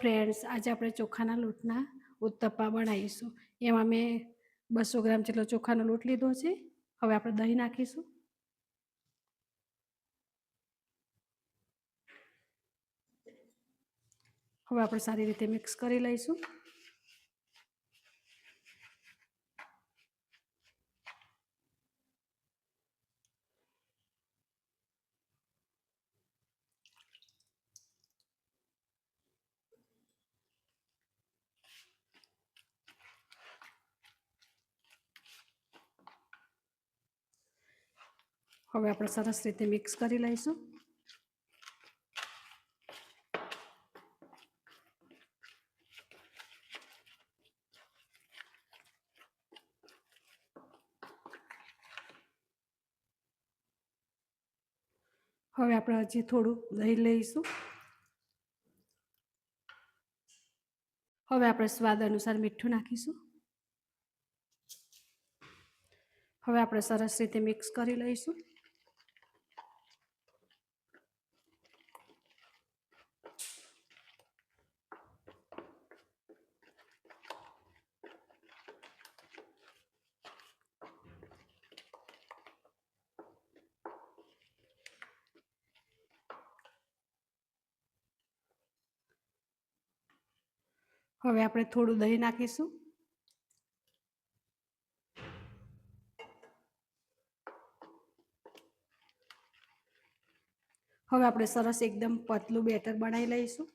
Friends, આજે આપણે ચોખાના લોટના ઉત્તપા બનાવીશું. એમાં મેં 200 ગ્રામ જેટલો ચોખાનો લોટ લીધો છે. હવે આપણે દહીં નાખીશું. હવે આપણે સારી રીતે મિક્સ કરી લઈશું. હવે આપણે સરસ રીતે મિક્સ કરી લઈશું. હવે આપણે હજી થોડું દહીં લઈશું. હવે આપણે સ્વાદ અનુસાર મીઠું નાખીશું. હવે આપણે સરસ રીતે મિક્સ કરી લઈશું. હવે આપણે થોડું દહીં નાખીશું. હવે આપણે સરસ એકદમ પતલું બેટર બનાવી લઈશું.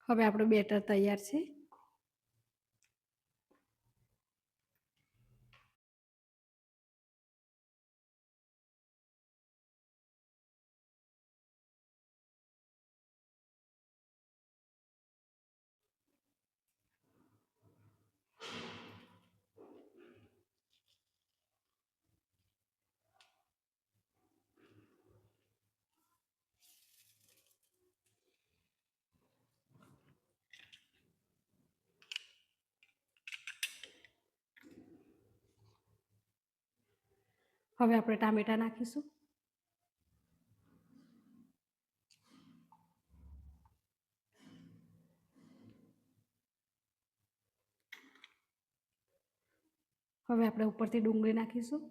હવે આપણું બેટર તૈયાર છે. હવે આપણે ટામેટા નાખીશું. હવે આપણે ઉપરથી ડુંગળી નાખીશું.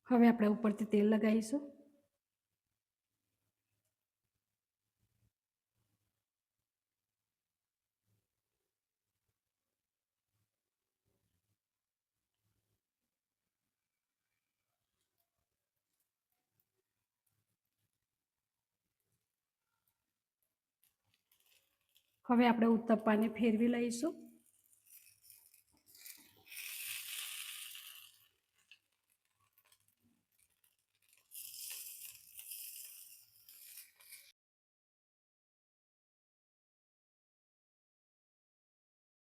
હવે આપણે ઉપરથી તેલ લગાવીશું. હવે આપણે ઉત્તપ્પાને ફેરવી લઈશું.